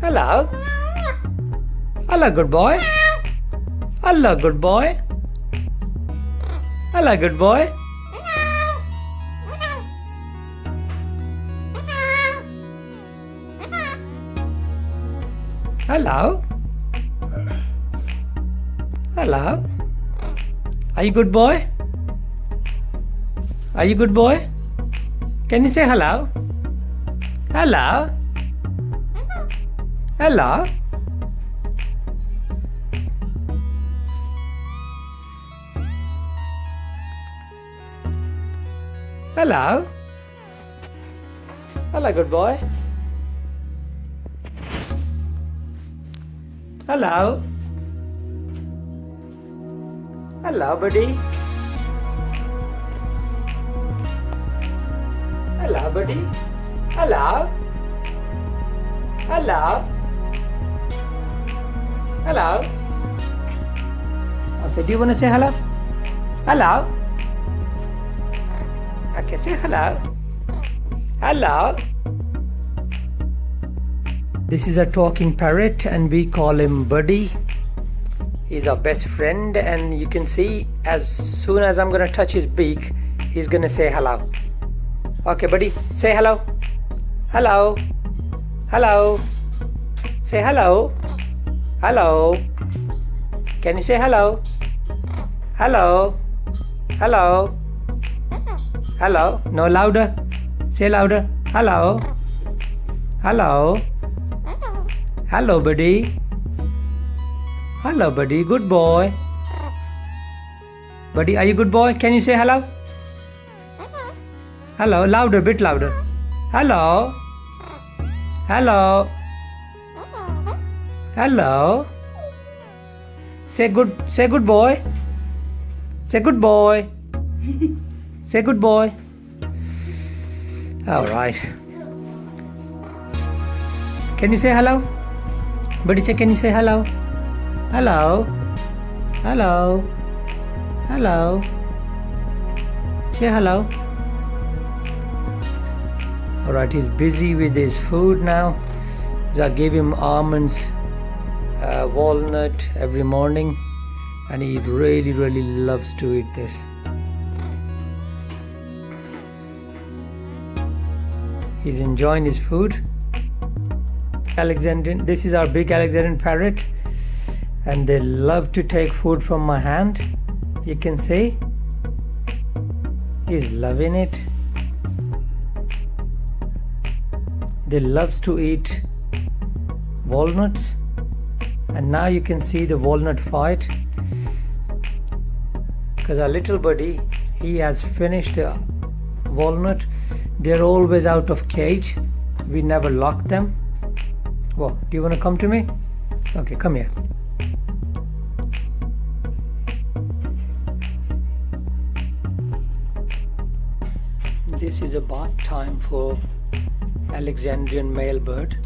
Hello. Hello, good boy. Hello, good boy. Hello, good boy. Hello. Hello. Are you good boy? Are you good boy? Can you say hello? Hello. Hello. Hello. Hello, good boy. Hello. Hello, buddy. Hello, buddy. Hello. Hello. Hello. Okay, do you want to say hello? Hello. Okay, say hello. Hello. This is a talking parrot and we call him Buddy. He's our best friend and you can see as soon as I'm going to touch his beak, he's going to say hello. Okay, Buddy, say hello. Hello. Hello. Say hello. Hello. Can you say hello? Hello. Hello. Hello. No, louder. Say louder. Hello. Hello. Hello, Buddy. Hello, Buddy. Good boy. Buddy, are you good boy? Can you say hello? Hello. Louder, bit louder. Hello. Hello. Hello. Say good boy. Say good boy. Say good boy. All right. Can you say hello? Buddy, say, can you say hello? Hello. Hello. Hello. Say hello. All right, he's busy with his food now. So I gave him almonds, walnut every morning, and he really loves to eat this. He's enjoying his food. Alexandrian, this is our big Alexandrian parrot, and they love to take food from my hand. You can see he's loving it. They loves to eat walnuts, and now you can see the walnut fight because our little buddy, he has finished the walnut. They're always out of cage. We never lock them. Whoa, do you want to come to me? Okay, come here. This is a bath time for Alexandrian male bird.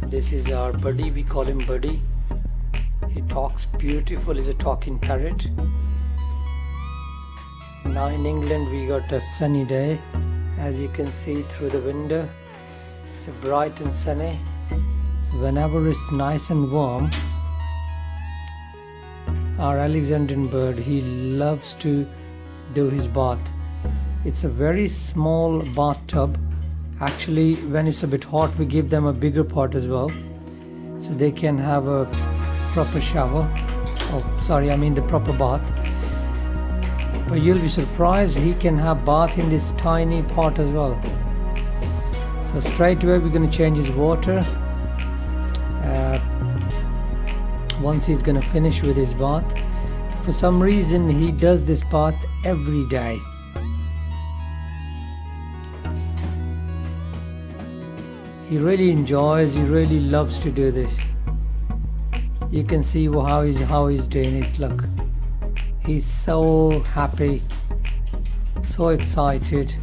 This is our Buddy, we call him Buddy. He talks beautiful, he's a talking parrot. Now in England we got a sunny day, as you can see through the window. It's bright and sunny. So whenever it's nice and warm, our Alexandrian bird, he loves to do his bath. It's a very small bathtub. Actually, when it's a bit hot, we give them a bigger pot as well, so they can have a proper shower. Oh, sorry, I mean the proper bath. But you'll be surprised, he can have bath in this tiny pot as well. So straight away we're going to change his water once he's going to finish with his bath. For some reason he does this bath every day. He really enjoys, he really loves to do this. You can see how he's doing it. Look, he's so happy, so excited.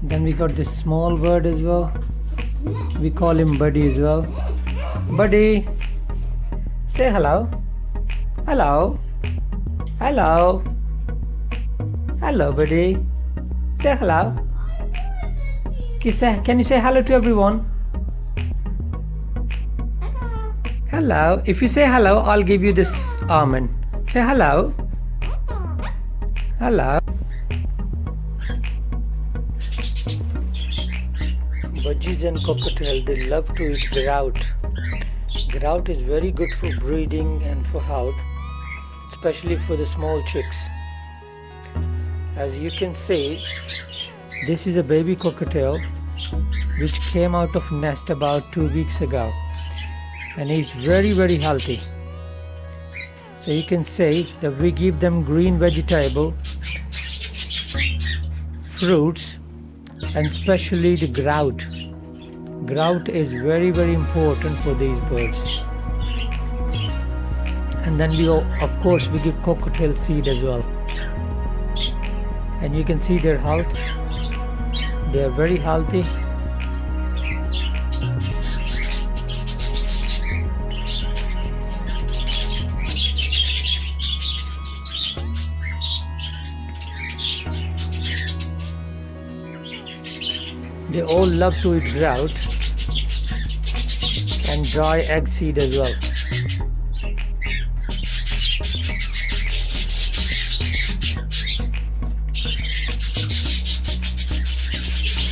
Then we got this small bird as well. We call him Buddy as well. Buddy, say hello. Hello. Hello. Hello, buddy. Say hello. Can you say hello to everyone? Hello. If you say hello, I'll give you this almond. Say hello. Hello. Budgies and cockatiel, they love to eat grout. Grout is very good for breeding and for health, especially for the small chicks. As you can see, this is a baby cockatiel which came out of nest about 2 weeks ago, and he's very healthy. So you can see that we give them green vegetable, fruits, and especially the grout. Grout is very important for these birds. And then we of course we give cockatiel seed as well. And you can see their health. They are very healthy. They all love to eat grout and dry egg seed as well.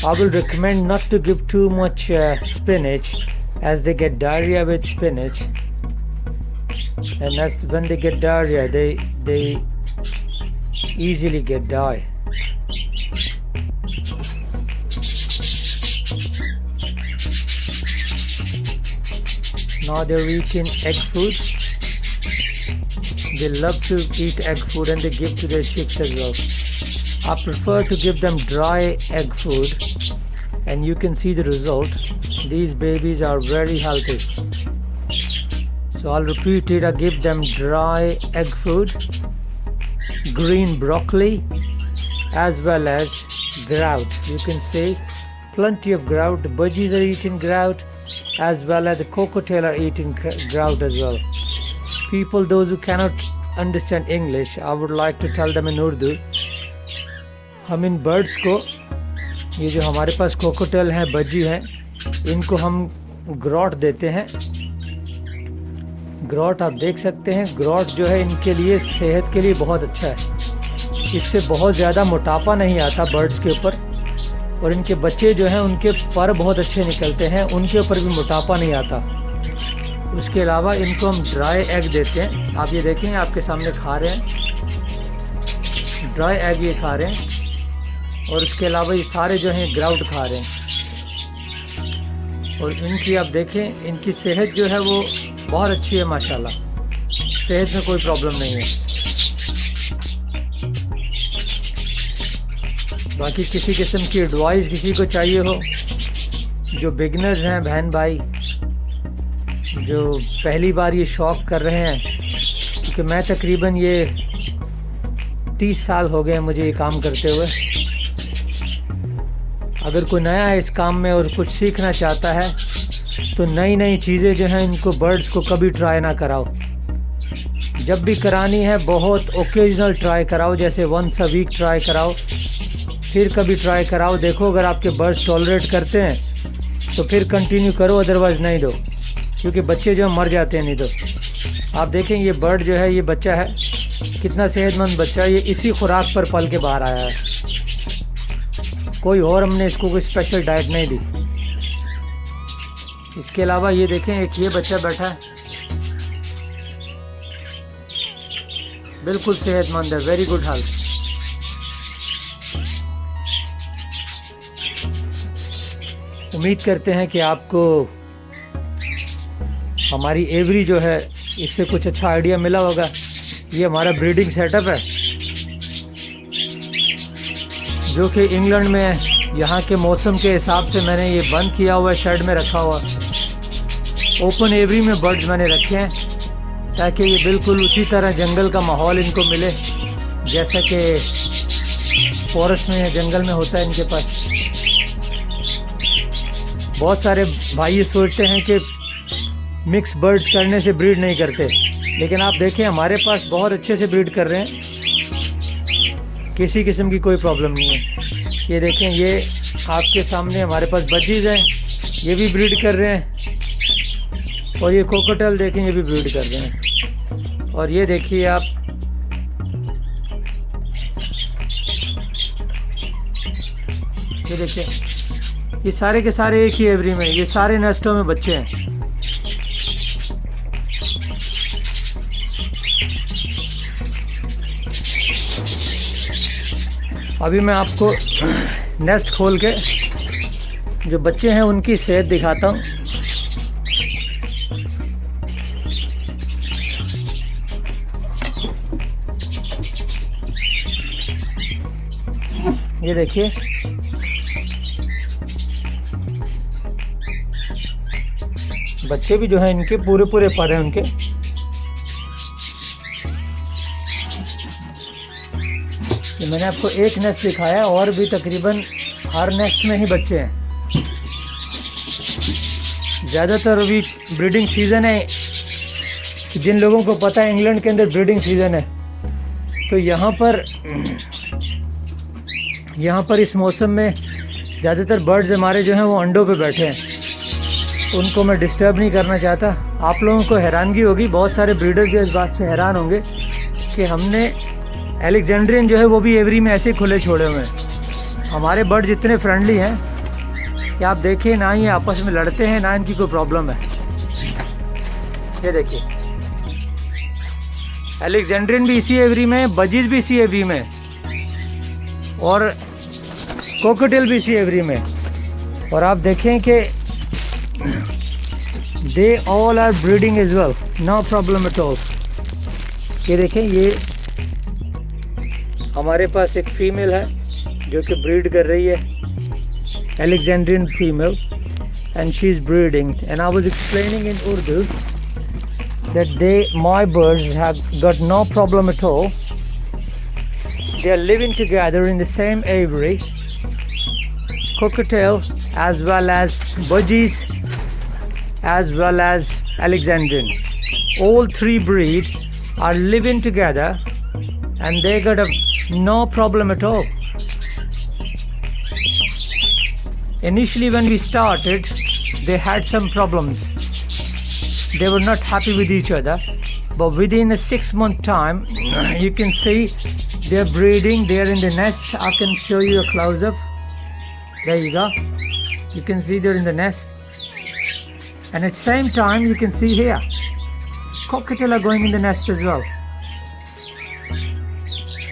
I will recommend not to give too much spinach, as they get diarrhea with spinach, and that's when they get diarrhea they easily get die. Now they're eating egg food. They love to eat egg food and they give to their chicks as well. I prefer to give them dry egg food, and you can see the result. These babies are very healthy. So I'll repeat it. I give them dry egg food, green broccoli, as well as grout. You can see plenty of grout. The budgies are eating grout, as well as the cockatiel are eating grout as well. People, those who cannot understand English, I would like to tell them in Urdu. हम in birds को, ये जो हमारे पास कोकोटेल हैं, बजी हैं, इनको हम ग्रॉट देते हैं। ग्रॉट आप देख सकते हैं, ग्रॉट जो है इनके लिए, सेहत के लिए बहुत अच्छा है। इससे बहुत ज़्यादा मोटापा नहीं आता बर्ड्स के ऊपर, और इनके बच्चे जो हैं उनके पर बहुत अच्छे निकलते हैं, उनके ऊपर भी मोटापा नहीं आता। उसके अलावा इनको हम ड्राई एग देते हैं। आप ये देखें, आपके सामने खा रहे हैं, ड्राई एग ये खा रहे हैं, और उसके अलावा ये सारे जो हैं ग्राउट खा रहे हैं। और इनकी आप देखें, इनकी सेहत जो है वो बहुत अच्छी है माशाल्लाह, सेहत में कोई प्रॉब्लम नहीं है। बाकी किसी किस्म की एडवाइस किसी को चाहिए हो, जो बिगनर्स हैं, बहन भाई जो पहली बार ये शौक़ कर रहे हैं, क्योंकि मैं तकरीबन ये 30 साल हो गए मुझे ये काम करते हुए। अगर कोई नया है इस काम में और कुछ सीखना चाहता है, तो नई चीज़ें जो हैं इनको, बर्ड्स को कभी ट्राई ना कराओ। जब भी करानी है बहुत ओकेजनल ट्राई कराओ, जैसे वंस अ वीक ट्राई कराओ, फिर कभी ट्राई कराओ। देखो अगर आपके बर्ड्स टॉलरेट करते हैं तो फिर कंटिन्यू करो, अदरवाइज़ नहीं दो, क्योंकि बच्चे जो मर जाते हैं नहीं दो। आप देखें ये बर्ड जो है, ये बच्चा है, कितना सेहतमंद बच्चा है, ये इसी खुराक पर पल के बाहर आया है। कोई और हमने इसको कोई स्पेशल डाइट नहीं दी। इसके अलावा ये देखें, एक ये बच्चा बैठा है, बिल्कुल सेहतमंद है, वेरी गुड हेल्थ। उम्मीद करते हैं कि आपको हमारी एवरी जो है इससे कुछ अच्छा आइडिया मिला होगा। ये हमारा ब्रीडिंग सेटअप है, जो कि इंग्लैंड में यहाँ के मौसम के हिसाब से मैंने ये बंद किया हुआ है, शेड में रखा हुआ। ओपन एवरी में बर्ड्स मैंने रखे हैं, ताकि ये बिल्कुल उसी तरह जंगल का माहौल इनको मिले, जैसा कि फॉरेस्ट में या जंगल में होता है इनके पास। बहुत सारे भाई ये सोचते हैं कि मिक्स बर्ड्स करने से ब्रीड नहीं करते, लेकिन आप देखें हमारे पास बहुत अच्छे से ब्रीड कर रहे हैं। किसी किस्म की कोई प्रॉब्लम नहीं है। ये देखें, ये आपके सामने हमारे पास बजीज हैं, ये भी ब्रीड कर रहे हैं। और ये कोकोटेल देखें, ये भी ब्रीड कर रहे हैं। और ये देखिए आप, ये देखिए, ये सारे के सारे एक ही एवरी में, ये सारे नेस्टों में बच्चे हैं। अभी मैं आपको नेस्ट खोल के जो बच्चे हैं उनकी सेहत दिखाता हूँ। ये देखिए, बच्चे भी जो हैं इनके पूरे पूरे पर हैं उनके। तो मैंने आपको एक नेस्ट दिखाया, और भी तकरीबन हर नेस्ट में ही बच्चे हैं। ज़्यादातर अभी ब्रीडिंग सीज़न है, जिन लोगों को पता है इंग्लैंड के अंदर ब्रीडिंग सीज़न है, तो यहाँ पर इस मौसम में ज़्यादातर बर्ड्स हमारे जो हैं वो अंडों पे बैठे हैं। उनको मैं डिस्टर्ब नहीं करना चाहता। आप लोगों को हैरानगी होगी, बहुत सारे ब्रीडर जो इस बात से हैरान होंगे कि हमने एलेक्जेंड्रियन जो है वो भी एवरी में ऐसे खुले छोड़े हुए हैं। हमारे बर्ड्स इतने फ्रेंडली हैं कि आप देखिए, ना ये आपस में लड़ते हैं, ना इनकी कोई प्रॉब्लम है। ये देखिए, एलेक्जेंड्रियन भी इसी एवरी में, बजीज भी इसी एवरी में, और कोकोटेल भी इसी एवरी में। और आप देखें कि they all are breeding as well, no problem at all. ये देखें, ये हमारे पास एक फीमेल है जो कि ब्रीड कर रही है, Alexandrian female, and she's breeding. And I was explaining in Urdu that my birds have got no problem at all. They are living together in the same aviary, cockatiel as well as budgies as well as Alexandrian. All three breed are living together and they got no problem at all. Initially when we started, they had some problems. They were not happy with each other, but within a 6-month time, you can see they're breeding, they're in the nest. I can show you a close-up. There you go. You can see they're in the nest. And at the same time, you can see here, cockatiel are going in the nest as well.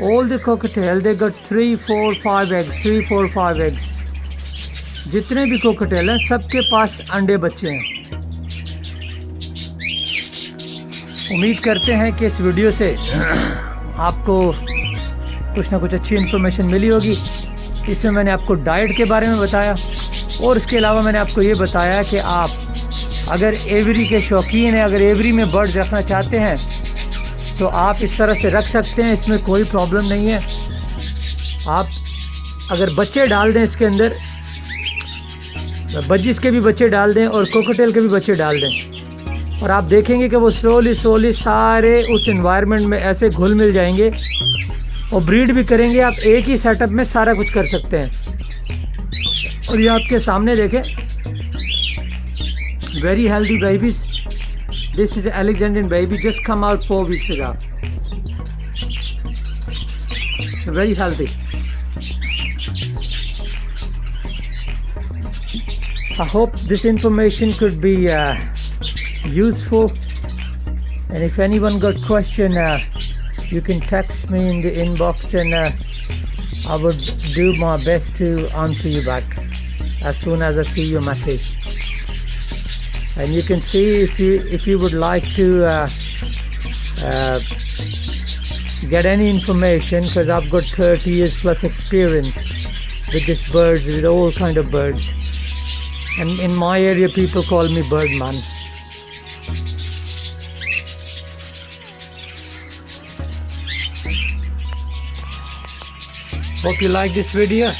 All the cockatiel, they got 3, 4, 5 eggs, 3, 4, 5 eggs. जितने भी कोकोटेल हैं सबके पास अंडे बच्चे हैं। उम्मीद करते हैं कि इस वीडियो से आपको कुछ ना कुछ अच्छी इन्फॉर्मेशन मिली होगी। इसमें मैंने आपको डाइट के बारे में बताया, और इसके अलावा मैंने आपको ये बताया कि आप अगर एवरी के शौकीन हैं, अगर एवरी में बर्ड रखना चाहते हैं तो आप इस तरह से रख सकते हैं, इसमें कोई प्रॉब्लम नहीं है। आप अगर बच्चे डाल दें इसके अंदर, बजीज के भी बच्चे डाल दें और कोकोटेल के भी बच्चे डाल दें, और आप देखेंगे कि वो स्लोली सारे उस एनवायरनमेंट में ऐसे घुल मिल जाएंगे और ब्रीड भी करेंगे। आप एक ही सेटअप में सारा कुछ कर सकते हैं। और ये आपके सामने देखें, very healthy babies. This is Alexandrian baby, just come out 4 weeks ago. Very healthy. I hope this information could be useful, and if anyone got question, you can text me in the inbox, and I would do my best to answer you back as soon as I see your message. And you can see if you would like to get any information, because I've got 30 years plus experience with these birds, with all kind of birds. And in my area, people call me Birdman. Hope you like this video.